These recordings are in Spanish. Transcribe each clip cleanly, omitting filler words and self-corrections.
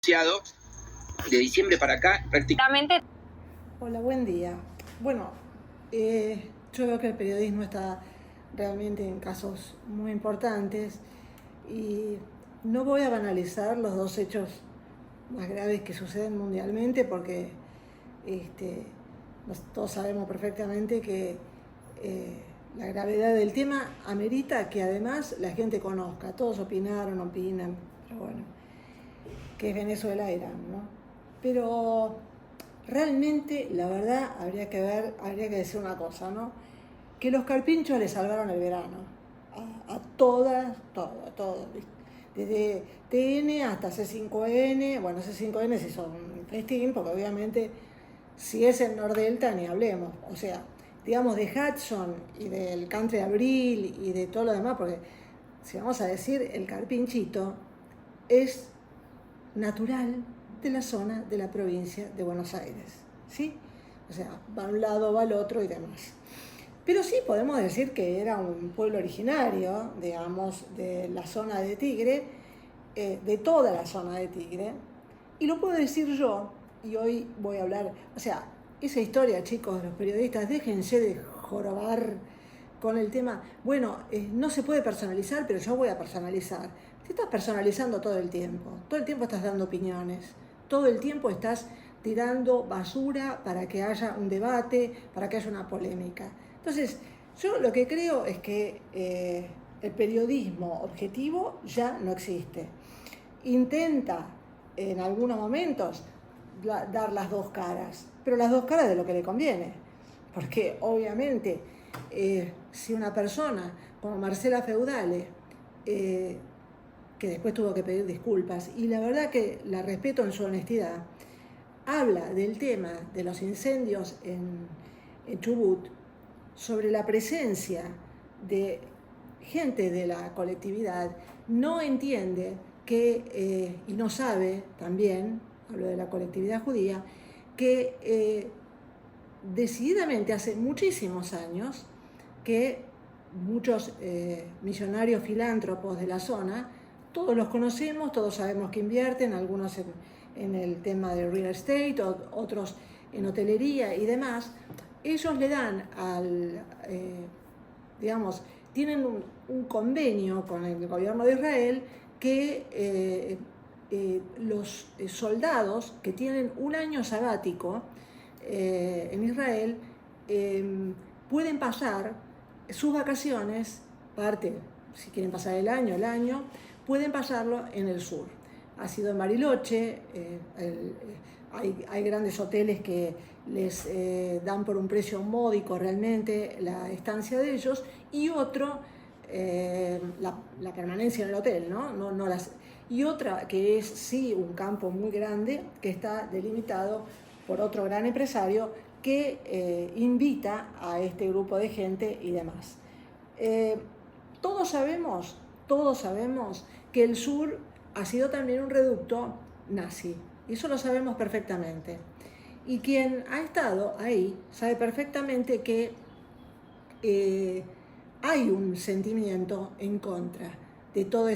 De diciembre para acá, prácticamente. Hola, buen día. Bueno, yo veo que el periodismo está realmente en casos muy importantes y no voy a banalizar los dos hechos más graves que suceden mundialmente porque todos sabemos perfectamente que la gravedad del tema amerita que además la gente conozca. Todos opinan, pero bueno, que es Venezuela, Irán, ¿no? Pero realmente, la verdad, habría que decir una cosa, ¿no? Que los carpinchos le salvaron el verano. A todas, todo. Desde TN hasta C5N, bueno, C5N se hizo un festín, porque obviamente si es el Nordelta ni hablemos. O sea, digamos de Hudson y del Country Abril y de todo lo demás, porque si vamos a decir, el carpinchito es natural de la zona de la provincia de Buenos Aires, ¿sí? O sea, va a un lado, va al otro y demás. Pero sí podemos decir que era un pueblo originario, digamos, de la zona de Tigre, de toda la zona de Tigre, y lo puedo decir yo, y hoy voy a hablar, o sea, esa historia, chicos, los periodistas, déjense de jorobar con el tema, bueno, no se puede personalizar, pero yo voy a personalizar. Te estás personalizando todo el tiempo estás dando opiniones, todo el tiempo estás tirando basura para que haya un debate, para que haya una polémica. Entonces, yo lo que creo es que el periodismo objetivo ya no existe. Intenta en algunos momentos dar las dos caras, pero las dos caras de lo que le conviene, porque obviamente si una persona como Marcela Feudale, que después tuvo que pedir disculpas, y la verdad que la respeto en su honestidad, habla del tema de los incendios en Chubut, sobre la presencia de gente de la colectividad, no entiende que, y no sabe también, hablo de la colectividad judía, que decididamente hace muchísimos años que muchos millonarios filántropos de la zona, todos los conocemos, todos sabemos que invierten, algunos en el tema de real estate, otros en hotelería y demás. Ellos le dan digamos, tienen un convenio con el gobierno de Israel que los soldados que tienen un año sabático en Israel pueden pasar sus vacaciones, si quieren pasar el año, pueden pasarlo en el sur. Ha sido en Bariloche, hay grandes hoteles que les dan por un precio módico realmente la estancia de ellos, y otro, la permanencia en el hotel, ¿no? Y otra que es sí un campo muy grande que está delimitado por otro gran empresario que invita a este grupo de gente y demás. Todos sabemos que el sur ha sido también un reducto nazi, y eso lo sabemos perfectamente. Y quien ha estado ahí sabe perfectamente que hay un sentimiento en contra de todo de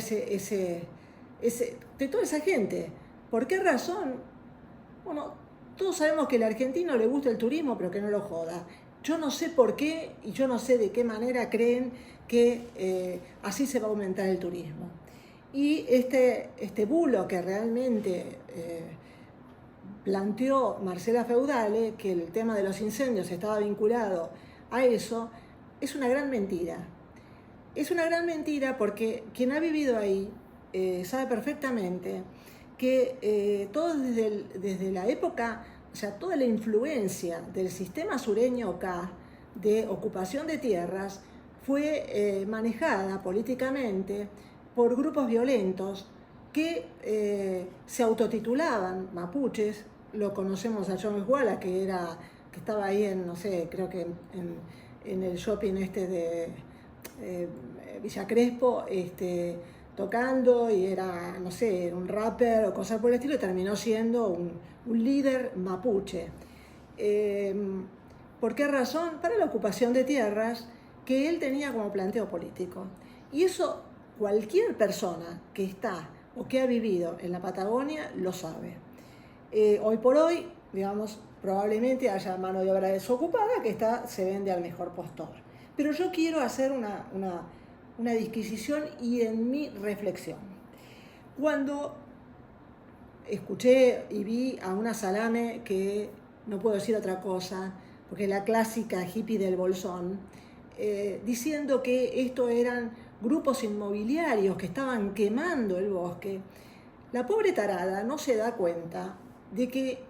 toda esa gente. ¿Por qué razón? Bueno, todos sabemos que al argentino le gusta el turismo, pero que no lo joda. Yo no sé por qué y yo no sé de qué manera creen que así se va a aumentar el turismo. Y este bulo que realmente planteó Marcela Feudale, que el tema de los incendios estaba vinculado a eso, es una gran mentira. Es una gran mentira porque quien ha vivido ahí sabe perfectamente que todo desde la época, o sea, toda la influencia del sistema sureño acá de ocupación de tierras fue manejada políticamente por grupos violentos que se autotitulaban mapuches. Lo conocemos a John Esguala, que estaba ahí en, no sé, creo que en el shopping de Villa Crespo, tocando, y era, no sé, un rapper o cosas por el estilo, y terminó siendo un líder mapuche. ¿Por qué razón? Para la ocupación de tierras que él tenía como planteo político. Y eso cualquier persona que está o que ha vivido en la Patagonia lo sabe. Hoy por hoy, digamos, probablemente haya mano de obra desocupada que se vende al mejor postor. Pero yo quiero hacer una disquisición y en mi reflexión. Cuando escuché y vi a una Salame, que no puedo decir otra cosa, porque es la clásica hippie del bolsón, diciendo que esto eran grupos inmobiliarios que estaban quemando el bosque, la pobre tarada no se da cuenta de que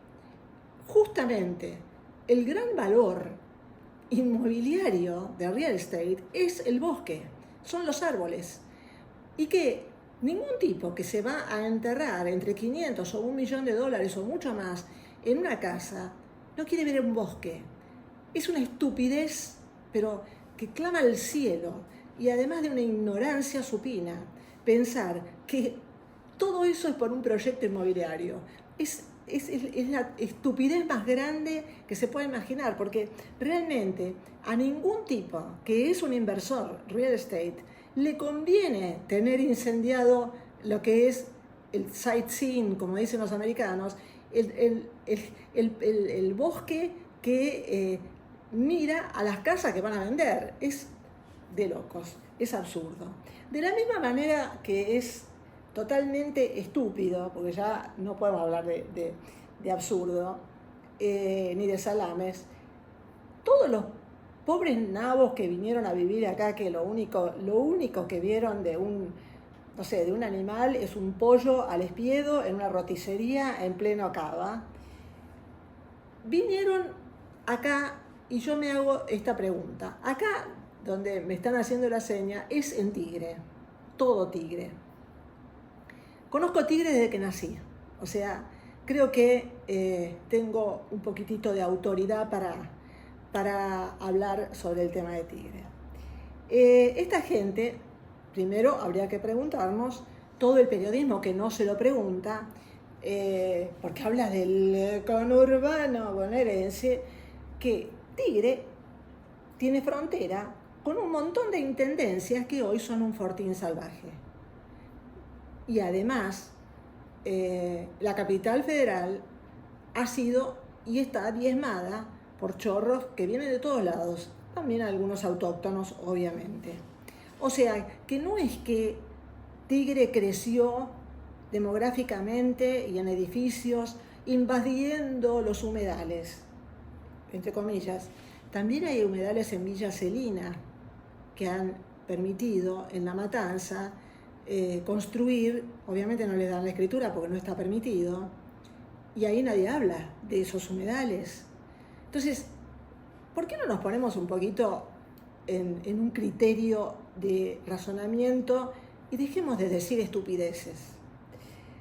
justamente el gran valor inmobiliario de real estate es el bosque, son los árboles, y que ningún tipo que se va a enterrar entre 500 o $1.000.000 o mucho más en una casa no quiere ver un bosque. Es una estupidez, pero que clama al cielo, y además de una ignorancia supina, pensar que todo eso es por un proyecto inmobiliario. Es la estupidez más grande que se puede imaginar, porque realmente a ningún tipo que es un inversor real estate le conviene tener incendiado lo que es el sightseeing, como dicen los americanos, el bosque que mira a las casas que van a vender. Es de locos, es absurdo. De la misma manera que es totalmente estúpido, porque ya no podemos hablar de absurdo, ni de salames, todos los pobres nabos que vinieron a vivir acá, que lo único que vieron de un animal es un pollo al espiedo en una roticería en pleno Cava, vinieron acá, y yo me hago esta pregunta. Acá, donde me están haciendo la seña, es en Tigre, todo Tigre. Conozco Tigre desde que nací, o sea, creo que tengo un poquitito de autoridad para hablar sobre el tema de Tigre. Esta gente, primero habría que preguntarnos, todo el periodismo que no se lo pregunta, porque habla del conurbano bonaerense, que Tigre tiene frontera con un montón de intendencias que hoy son un fortín salvaje. Y además, la capital federal ha sido y está diezmada por chorros que vienen de todos lados, también algunos autóctonos, obviamente. O sea, que no es que Tigre creció demográficamente y en edificios, invadiendo los humedales, entre comillas. También hay humedales en Villa Celina que han permitido en La Matanza construir, obviamente no le dan la escritura porque no está permitido, y ahí nadie habla de esos humedales. Entonces, ¿por qué no nos ponemos un poquito en un criterio de razonamiento y dejemos de decir estupideces?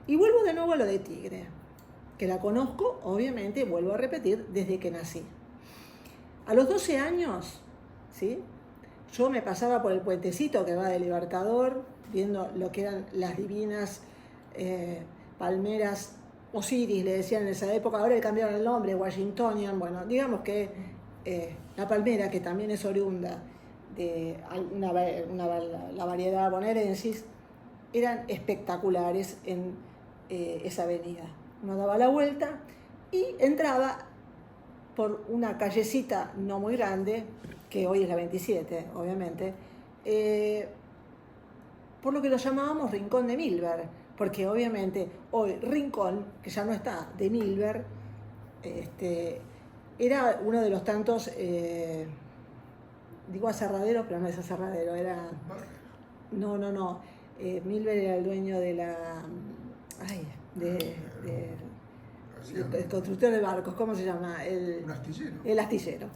Y vuelvo de nuevo a lo de Tigre, que la conozco, obviamente, vuelvo a repetir, desde que nací. A los 12 años, ¿sí?, yo me pasaba por el puentecito que va de Libertador, viendo lo que eran las divinas palmeras Osiris, le decían en esa época, ahora le cambiaron el nombre, Washingtonian. Bueno, digamos que la palmera, que también es oriunda de la variedad bonaerensis, eran espectaculares en esa avenida. Uno daba la vuelta y entraba por una callecita no muy grande, que hoy es la 27, obviamente, por lo que lo llamábamos Rincón de Milver, porque obviamente hoy Rincón, que ya no está, de Milver, era uno de los tantos, digo aserradero, pero no es aserradero, era... No, Milver era el dueño de la... el constructor de barcos, ¿cómo se llama? Un astillero. El astillero.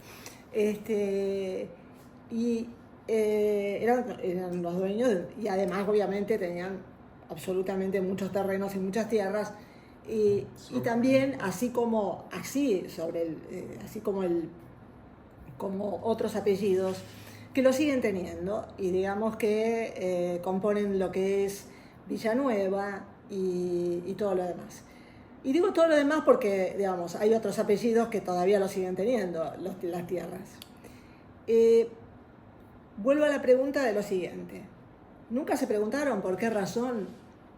Eran los dueños y además obviamente tenían absolutamente muchos terrenos y muchas tierras y también como otros apellidos que lo siguen teniendo y digamos que componen lo que es Villanueva y todo lo demás. Y digo todo lo demás porque, digamos, hay otros apellidos que todavía lo siguen teniendo, las tierras. Vuelvo a la pregunta de lo siguiente. ¿Nunca se preguntaron por qué razón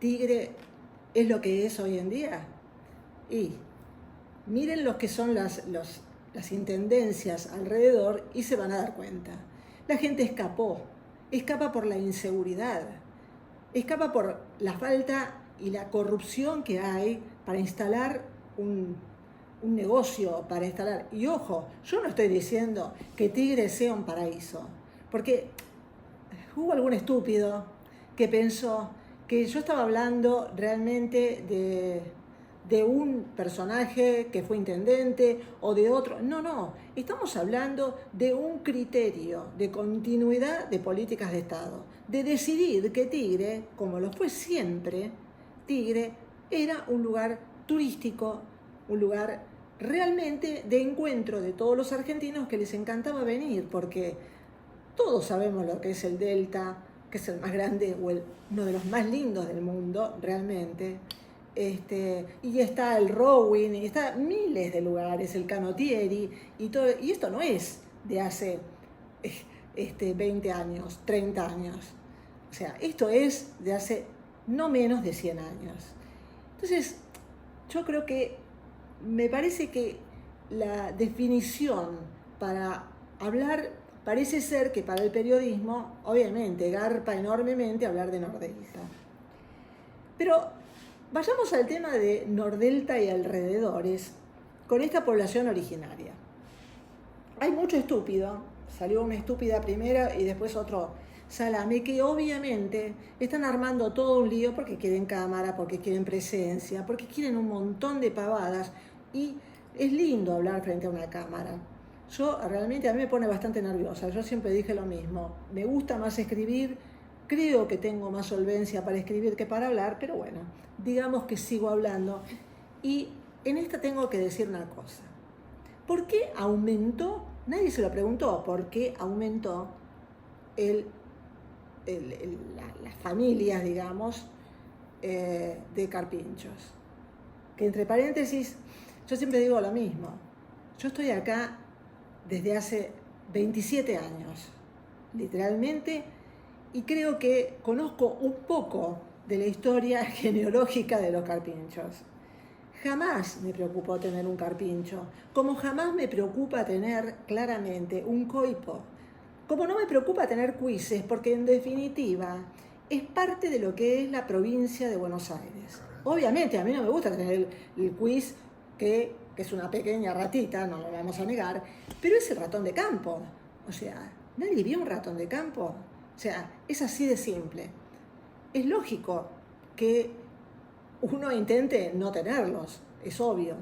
tigre es lo que es hoy en día? Y miren lo que son las intendencias alrededor y se van a dar cuenta. La gente escapa por la inseguridad, escapa por la falta y la corrupción que hay para instalar un negocio, para instalar. Y ojo, yo no estoy diciendo que Tigre sea un paraíso, porque hubo algún estúpido que pensó que yo estaba hablando realmente de un personaje que fue intendente o de otro. No, estamos hablando de un criterio de continuidad de políticas de Estado, de decidir que Tigre, como lo fue siempre, Tigre era un lugar turístico, un lugar realmente de encuentro de todos los argentinos que les encantaba venir, porque todos sabemos lo que es el Delta, que es el más grande o uno de los más lindos del mundo, realmente. Y está el rowing, y está miles de lugares, el canottieri, y todo, y esto no es de hace 20 años, 30 años. O sea, esto es de hace no menos de 100 años. Entonces, yo creo que me parece que la definición para hablar, parece ser que para el periodismo, obviamente, garpa enormemente hablar de Nordelta. Pero vayamos al tema de Nordelta y alrededores, con esta población originaria. Hay mucho estúpido, salió una estúpida primera y después otro salame, que obviamente están armando todo un lío porque quieren cámara, porque quieren presencia, porque quieren un montón de pavadas, y es lindo hablar frente a una cámara. Yo realmente, a mí me pone bastante nerviosa, yo siempre dije lo mismo, me gusta más escribir, creo que tengo más solvencia para escribir que para hablar, pero bueno, digamos que sigo hablando. Y en esta tengo que decir una cosa. ¿Por qué aumentó? Nadie se lo preguntó, ¿por qué aumentó las familias, digamos, de carpinchos? Que entre paréntesis, yo siempre digo lo mismo. Yo estoy acá desde hace 27 años, literalmente, y creo que conozco un poco de la historia genealógica de los carpinchos. Jamás me preocupó tener un carpincho, como jamás me preocupa tener claramente un coipo, como no me preocupa tener cuises, porque en definitiva es parte de lo que es la provincia de Buenos Aires. Obviamente a mí no me gusta tener el cuis que es una pequeña ratita, no lo vamos a negar, pero es el ratón de campo. O sea, ¿nadie vio un ratón de campo? O sea, es así de simple. Es lógico que uno intente no tenerlos, es obvio.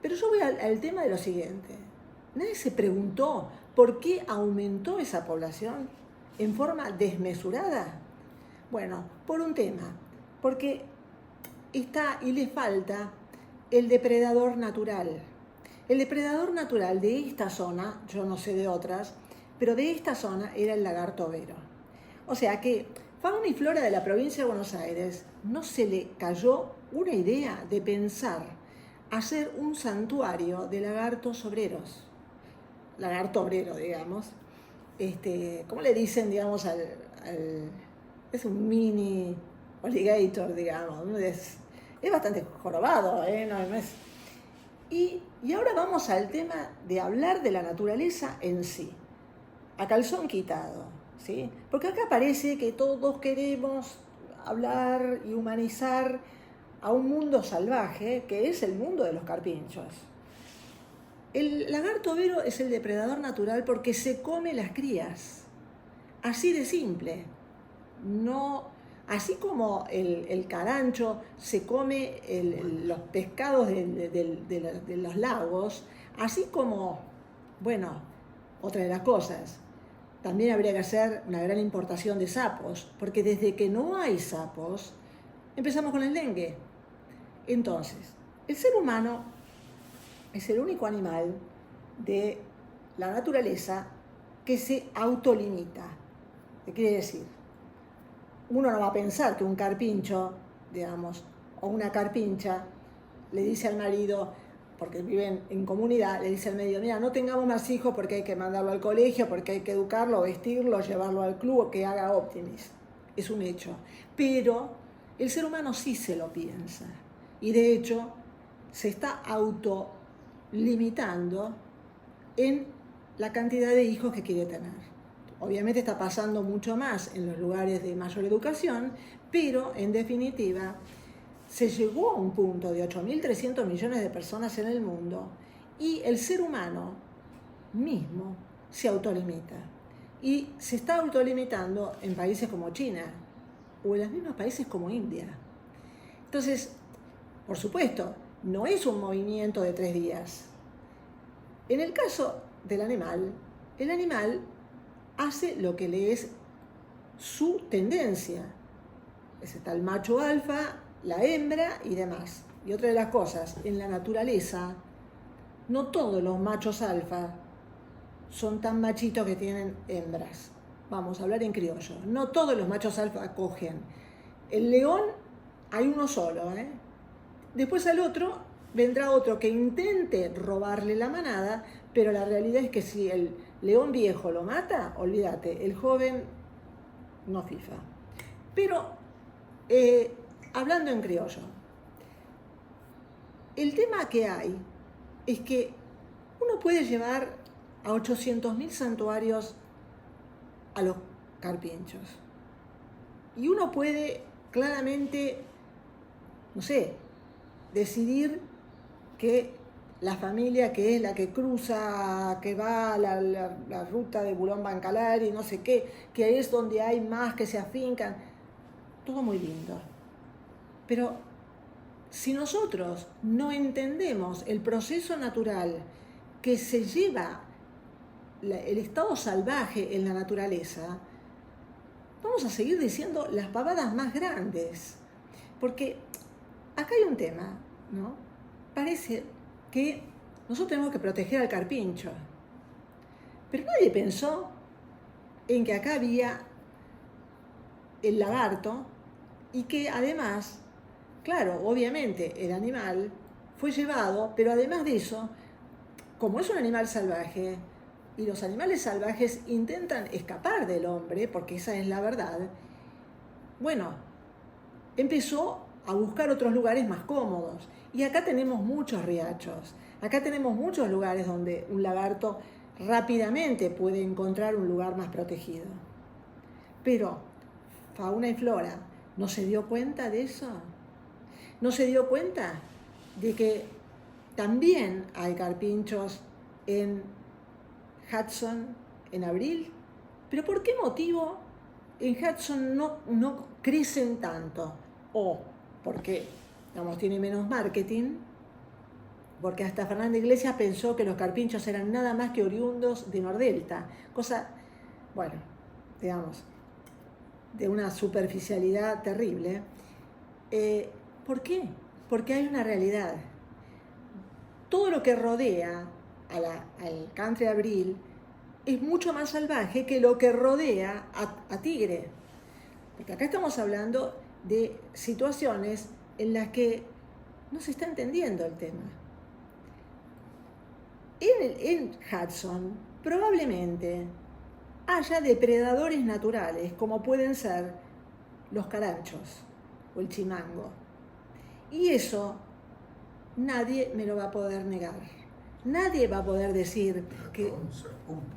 Pero yo voy al tema de lo siguiente. Nadie se preguntó por qué aumentó esa población en forma desmesurada. Bueno, por un tema, porque está y le falta el depredador natural. El depredador natural de esta zona, yo no sé de otras, pero de esta zona era el lagarto overo. O sea que fauna y flora de la provincia de Buenos Aires no se le cayó una idea de pensar hacer un santuario de lagartos obreros. Lagarto obrero, digamos. ¿Cómo le dicen, digamos, es un mini alligator, digamos? Es bastante jorobado, no es. Y ahora vamos al tema de hablar de la naturaleza en sí, a calzón quitado, ¿sí? Porque acá parece que todos queremos hablar y humanizar a un mundo salvaje, que es el mundo de los carpinchos. El lagarto overo es el depredador natural porque se come las crías, así de simple. No, así como el carancho se come los pescados de los lagos, así como, bueno, otra de las cosas, también habría que hacer una gran importación de sapos, porque desde que no hay sapos, empezamos con el dengue. Entonces, el ser humano es el único animal de la naturaleza que se autolimita. ¿Qué quiere decir? Uno no va a pensar que un carpincho, digamos, o una carpincha, le dice al marido, porque viven en comunidad, le dice al marido, mira, no tengamos más hijos porque hay que mandarlo al colegio, porque hay que educarlo, vestirlo, llevarlo al club, que haga Optimis. Es un hecho. Pero el ser humano sí se lo piensa. Y de hecho, se está autolimitando en la cantidad de hijos que quiere tener. Obviamente está pasando mucho más en los lugares de mayor educación, pero en definitiva se llegó a un punto de 8.300 millones de personas en el mundo y el ser humano mismo se autolimita. Y se está autolimitando en países como China o en los mismos países como India. Entonces, por supuesto, no es un movimiento de 3 días. En el caso del animal, el animal hace lo que le es su tendencia. Está el macho alfa, la hembra y demás. Y otra de las cosas, en la naturaleza, no todos los machos alfa son tan machitos que tienen hembras. Vamos a hablar en criollo. No todos los machos alfa cogen. El león hay uno solo, ¿eh? Después al otro vendrá otro que intente robarle la manada, pero la realidad es que si el león viejo lo mata, olvídate, el joven no fifa. Pero, hablando en criollo, el tema que hay es que uno puede llevar a 800.000 santuarios a los carpinchos. Y uno puede claramente, no sé, decidir que la familia que es la que cruza, que va a la ruta de Bulón-Bancalari y no sé qué, que es donde hay más que se afincan, todo muy lindo. Pero si nosotros no entendemos el proceso natural que se lleva el estado salvaje en la naturaleza, vamos a seguir diciendo las pavadas más grandes. Porque acá hay un tema, ¿no? Parece que nosotros tenemos que proteger al carpincho. Pero nadie pensó en que acá había el lagarto y que además, claro, obviamente el animal fue llevado, pero además de eso, como es un animal salvaje, y los animales salvajes intentan escapar del hombre, porque esa es la verdad, bueno, empezó a buscar otros lugares más cómodos. Y acá tenemos muchos riachos, acá tenemos muchos lugares donde un lagarto rápidamente puede encontrar un lugar más protegido. Pero fauna y flora, ¿no se dio cuenta de eso? ¿No se dio cuenta de que también hay carpinchos en Hudson en abril? ¿Pero por qué motivo en Hudson no crecen tanto? O porque, digamos, tiene menos marketing, porque hasta Fernanda Iglesias pensó que los carpinchos eran nada más que oriundos de Nordelta, cosa, bueno, digamos, de una superficialidad terrible. ¿Por qué? Porque hay una realidad. Todo lo que rodea al country abril es mucho más salvaje que lo que rodea a Tigre. Porque acá estamos hablando de situaciones en las que no se está entendiendo el tema. En Hudson probablemente haya depredadores naturales como pueden ser los caranchos o el chimango. Y eso nadie me lo va a poder negar. Nadie va a poder decir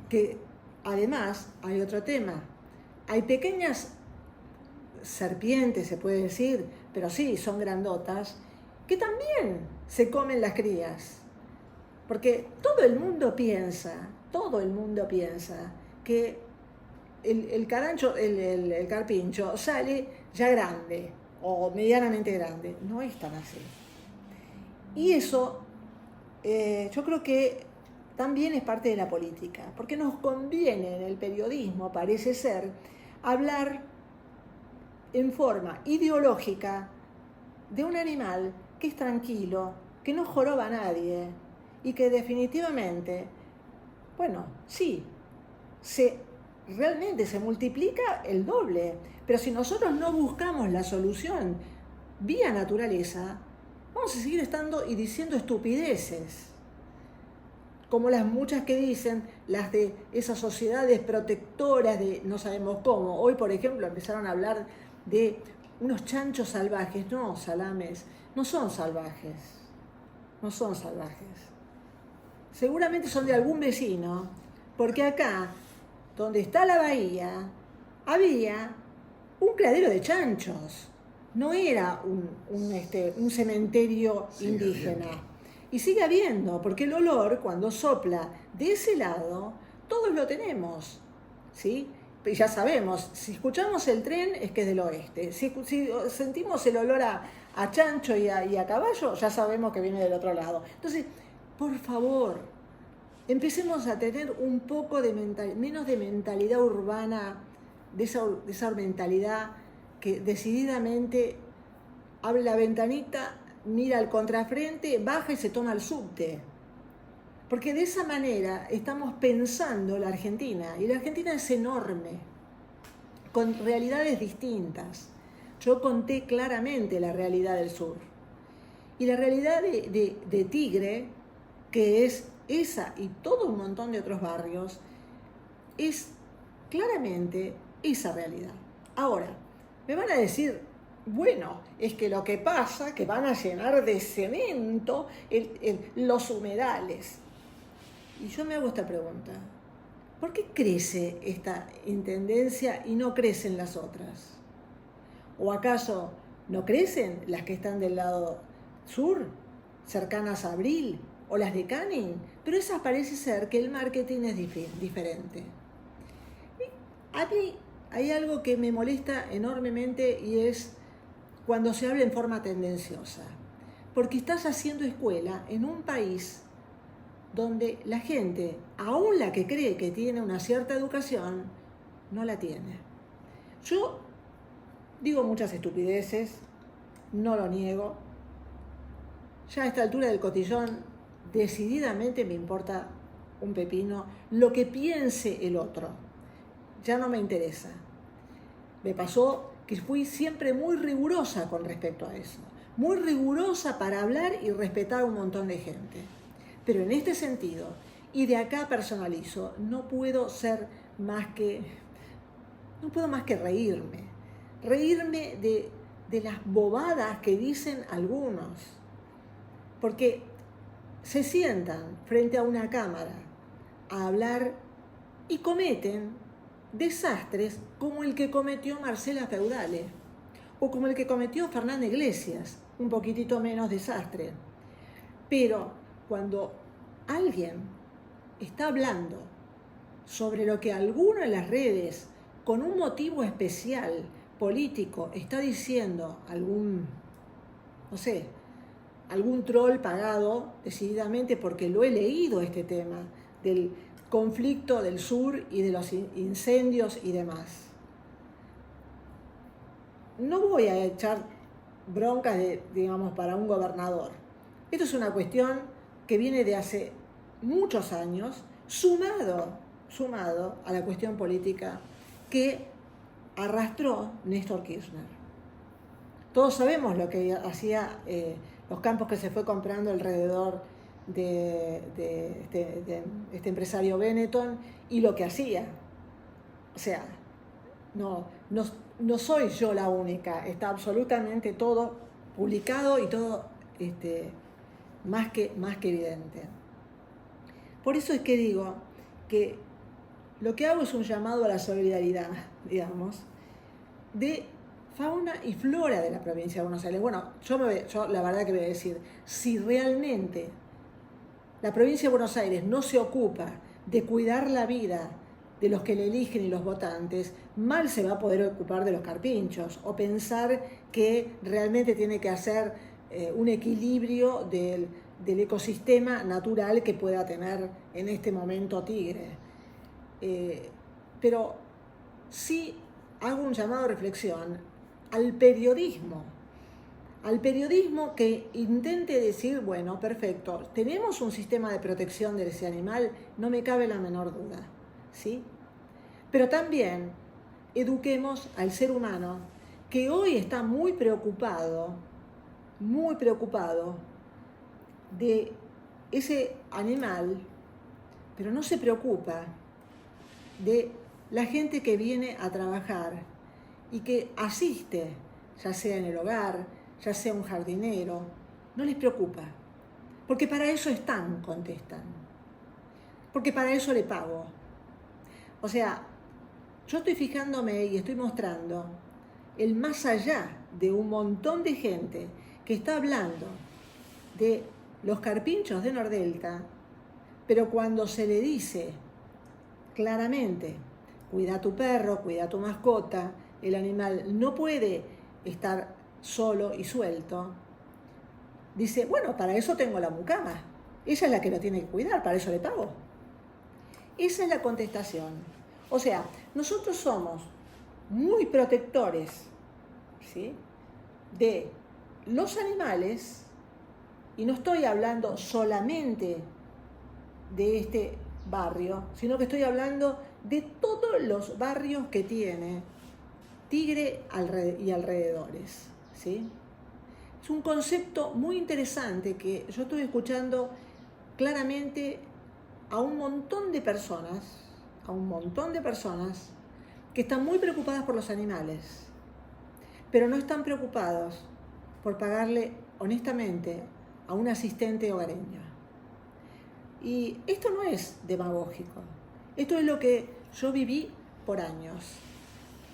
que además hay otro tema. Hay pequeñas serpientes, se puede decir, pero sí, son grandotas, que también se comen las crías. Porque todo el mundo piensa que el carpincho sale ya grande o medianamente grande. No es tan así. Y eso yo creo que también es parte de la política, porque nos conviene en el periodismo, parece ser, hablar en forma ideológica de un animal que es tranquilo, que no joroba a nadie y que definitivamente, bueno, sí, realmente se multiplica el doble, pero si nosotros no buscamos la solución vía naturaleza, vamos a seguir estando y diciendo estupideces, como las muchas que dicen las de esas sociedades protectoras de no sabemos cómo. Hoy, por ejemplo, empezaron a hablar de unos chanchos salvajes. No, Salames, no son salvajes. No son salvajes. Seguramente son de algún vecino, porque acá, donde está la bahía, había un criadero de chanchos. No era un cementerio indígena. Y sigue habiendo, porque el olor, cuando sopla de ese lado, todos lo tenemos, ¿sí? Y ya sabemos, si escuchamos el tren es que es del oeste. Si sentimos el olor a chancho y a caballo, ya sabemos que viene del otro lado. Entonces, por favor, empecemos a tener un poco menos de mentalidad urbana, de esa mentalidad que decididamente abre la ventanita, mira al contrafrente, baja y se toma el subte. Porque de esa manera estamos pensando la Argentina, y la Argentina es enorme, con realidades distintas. Yo conté claramente la realidad del sur. Y la realidad de Tigre, que es esa y todo un montón de otros barrios, es claramente esa realidad. Ahora, me van a decir, bueno, es que lo que pasa que van a llenar de cemento los humedales. Y yo me hago esta pregunta, ¿por qué crece esta intendencia y no crecen las otras? ¿O acaso no crecen las que están del lado sur, cercanas a Abril, o las de Canning? Pero esas parece ser que el marketing es diferente. A mí hay algo que me molesta enormemente y es cuando se habla en forma tendenciosa. Porque estás haciendo escuela en un país donde la gente, aún la que cree que tiene una cierta educación, no la tiene. Yo digo muchas estupideces, no lo niego. Ya a esta altura del cotillón, decididamente me importa un pepino lo que piense el otro. Ya no me interesa. Me pasó que fui siempre muy rigurosa con respecto a eso. Muy rigurosa para hablar y respetar a un montón de gente. Pero en este sentido, y de acá personalizo, no puedo más que reírme. Reírme de las bobadas que dicen algunos. Porque se sientan frente a una cámara a hablar y cometen desastres como el que cometió Marcela Feudale o como el que cometió Fernanda Iglesias, un poquitito menos desastre. Pero cuando alguien está hablando sobre lo que alguno en las redes, con un motivo especial político, está diciendo algún troll pagado decididamente, porque lo he leído este tema del conflicto del sur y de los incendios y demás. No voy a echar broncas para un gobernador. Esto es una cuestión que viene de hace muchos años, sumado a la cuestión política que arrastró Néstor Kirchner. Todos sabemos lo que hacía, los campos que se fue comprando alrededor de este empresario Benetton y lo que hacía. O sea, no soy yo la única, está absolutamente todo publicado y todo más que evidente. Por eso es que digo que lo que hago es un llamado a la solidaridad, de fauna y flora de la provincia de Buenos Aires. Bueno, yo la verdad que voy a decir, si realmente la provincia de Buenos Aires no se ocupa de cuidar la vida de los que le eligen y los votantes, mal se va a poder ocupar de los carpinchos o pensar que realmente tiene que hacer un equilibrio del ecosistema natural que pueda tener en este momento Tigre. Pero sí hago un llamado a reflexión al periodismo que intente decir, bueno, perfecto, tenemos un sistema de protección de ese animal, no me cabe la menor duda, ¿sí? Pero también eduquemos al ser humano que hoy está muy preocupado de ese animal, pero no se preocupa de la gente que viene a trabajar y que asiste ya sea en el hogar, ya sea un jardinero, no les preocupa. Porque para eso están, contestan. Porque para eso le pago. O sea, yo estoy fijándome y estoy mostrando el más allá de un montón de gente que está hablando de los carpinchos de Nordelta, pero cuando se le dice claramente, cuida a tu perro, cuida a tu mascota, el animal no puede estar solo y suelto, dice, bueno, para eso tengo la mucama, ella es la que lo tiene que cuidar, para eso le pago. Esa es la contestación. O sea, nosotros somos muy protectores, ¿sí?, de los animales, y no estoy hablando solamente de este barrio, sino que estoy hablando de todos los barrios que tiene Tigre y alrededores, ¿sí? Es un concepto muy interesante que yo estoy escuchando claramente a un montón de personas que están muy preocupadas por los animales, pero no están preocupados por pagarle honestamente a un asistente hogareño. Y esto no es demagógico, esto es lo que yo viví por años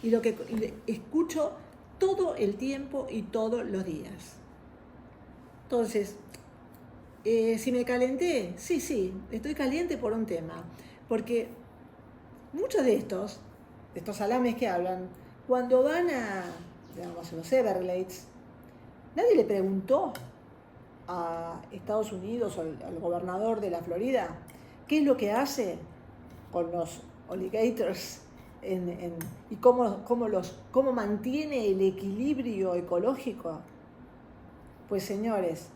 y lo que escucho todo el tiempo y todos los días. Entonces, si me calenté, sí, estoy caliente por un tema, porque muchos de estos salames que hablan, cuando van a los Everglades, nadie le preguntó a Estados Unidos o al gobernador de la Florida qué es lo que hace con los alligators y cómo mantiene el equilibrio ecológico. Pues señores,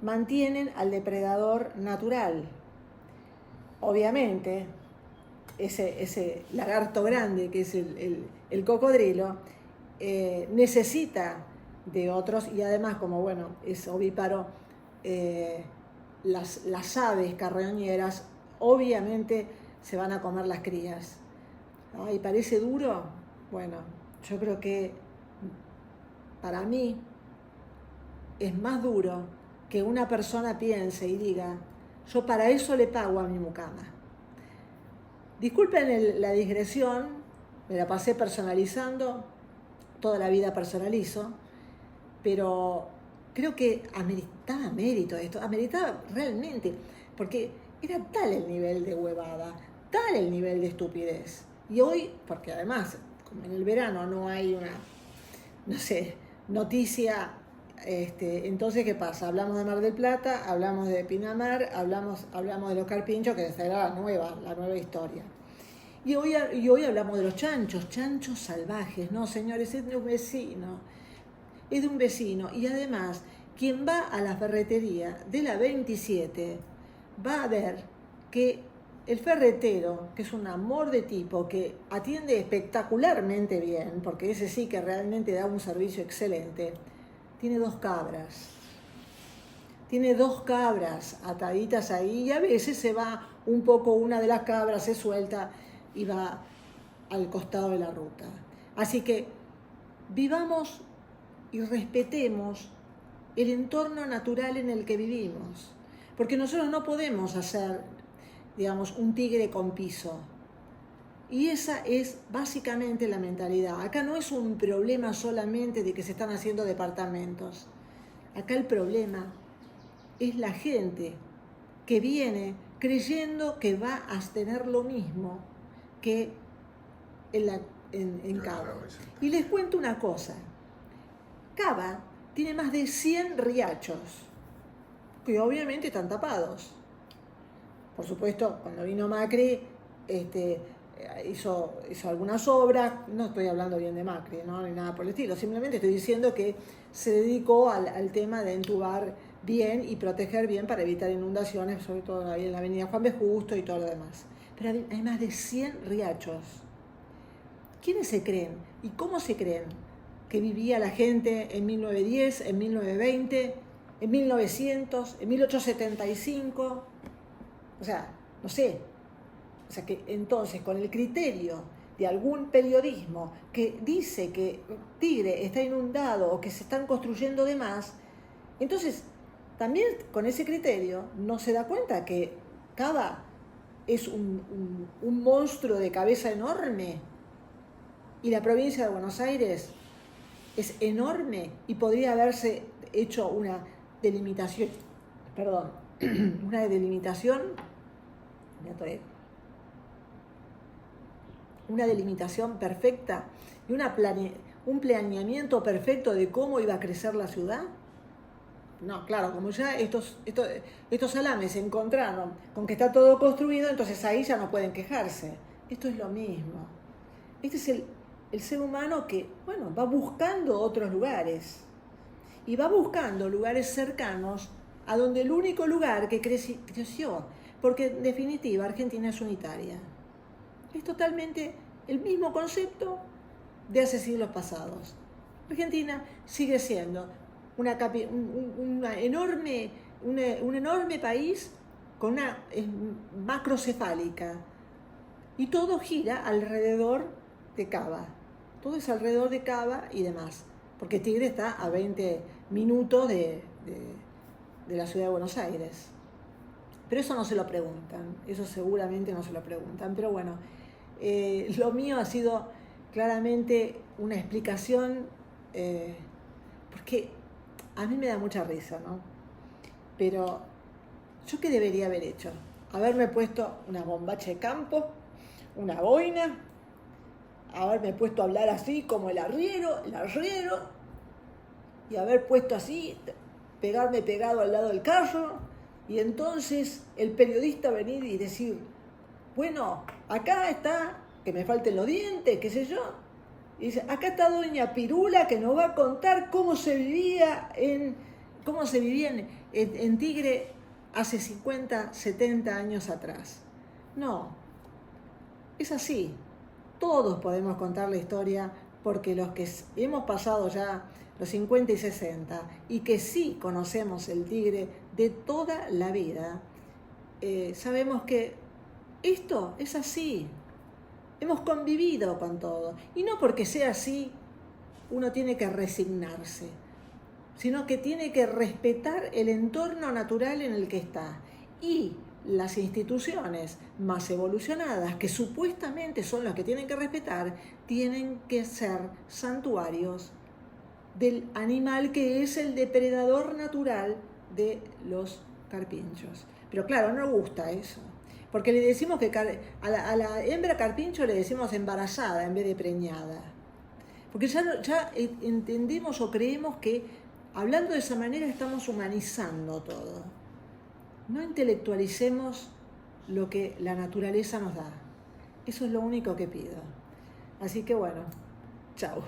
mantienen al depredador natural. Obviamente, ese lagarto grande que es el cocodrilo necesita de otros, y además, como bueno, es ovíparo, las aves carroñeras obviamente se van a comer las crías, ¿no? Y parece duro. Bueno, yo creo que para mí es más duro que una persona piense y diga, yo para eso le pago a mi mucama. Disculpen la digresión, me la pasé personalizando, toda la vida personalizo, pero creo que ameritaba mérito esto, ameritaba realmente, porque era tal el nivel de huevada, tal el nivel de estupidez. Y hoy, porque además, como en el verano no hay una, noticia, entonces, ¿qué pasa? Hablamos de Mar del Plata, hablamos de Pinamar, hablamos de los carpinchos, que esa era la nueva historia. Y hoy hablamos de los chanchos salvajes. No, señores, es de un vecino. Y además, quien va a la ferretería de la 27 va a ver que el ferretero, que es un amor de tipo, que atiende espectacularmente bien, porque ese sí que realmente da un servicio excelente, tiene 2 cabras. Tiene 2 cabras ataditas ahí, y a veces se va un poco, una de las cabras se suelta y va al costado de la ruta. Así que vivamos y respetemos el entorno natural en el que vivimos, porque nosotros no podemos hacer, un tigre con piso. Y esa es básicamente la mentalidad. Acá no es un problema solamente de que se están haciendo departamentos. Acá el problema es la gente que viene creyendo que va a tener lo mismo que en Cava. Y les cuento una cosa. Cava tiene más de 100 riachos, que obviamente están tapados. Por supuesto, cuando vino Macri, hizo algunas obras. No estoy hablando bien de Macri, ¿no? Ni nada por el estilo. Simplemente estoy diciendo que se dedicó al tema de entubar bien y proteger bien para evitar inundaciones, sobre todo ahí en la avenida Juan B. Justo y todo lo demás. Pero hay más de 100 riachos. ¿Quiénes se creen y cómo se creen que vivía la gente en 1910, en 1920, en 1900, en 1875? O sea, no sé. O sea que entonces, con el criterio de algún periodismo que dice que Tigre está inundado o que se están construyendo de más, entonces también con ese criterio no se da cuenta que Cava es un monstruo de cabeza enorme y la provincia de Buenos Aires es enorme y podría haberse hecho una delimitación, una delimitación perfecta y un planeamiento perfecto de cómo iba a crecer la ciudad. No, claro, como ya estos salames se encontraron con que está todo construido, entonces ahí ya no pueden quejarse. Esto es lo mismo. Este es el ser humano que, bueno, va buscando otros lugares. Y va buscando lugares cercanos a donde el único lugar que creció. Porque en definitiva Argentina es unitaria. Es totalmente el mismo concepto de hace siglos pasados. Argentina sigue siendo un enorme país con una macrocefálica. Y todo gira alrededor de Cava. Todo es alrededor de Cava y demás. Porque Tigre está a 20 minutos de la ciudad de Buenos Aires. Pero eso no se lo preguntan. Eso seguramente no se lo preguntan. Pero bueno, lo mío ha sido claramente una explicación, porque a mí me da mucha risa, ¿no? Pero ¿yo qué debería haber hecho? Haberme puesto una bombacha de campo, una boina, haberme puesto a hablar así como el arriero, y haber puesto así, pegarme pegado al lado del carro, y entonces el periodista venir y decir, bueno, acá está, que me falten los dientes, qué sé yo, y dice, acá está doña Pirula que nos va a contar cómo se vivía en Tigre hace 50, 70 años atrás. No, es así. Todos podemos contar la historia porque los que hemos pasado ya los 50 y 60 y que sí conocemos el Tigre de toda la vida, sabemos que esto es así. Hemos convivido con todo. Y no porque sea así, uno tiene que resignarse, sino que tiene que respetar el entorno natural en el que está. Y las instituciones más evolucionadas, que supuestamente son las que tienen que respetar, tienen que ser santuarios del animal que es el depredador natural de los carpinchos. Pero claro, no gusta eso, porque le decimos que a la hembra carpincho le decimos embarazada en vez de preñada. Porque ya entendemos o creemos que hablando de esa manera estamos humanizando todo. No intelectualicemos lo que la naturaleza nos da. Eso es lo único que pido. Así que bueno, chao.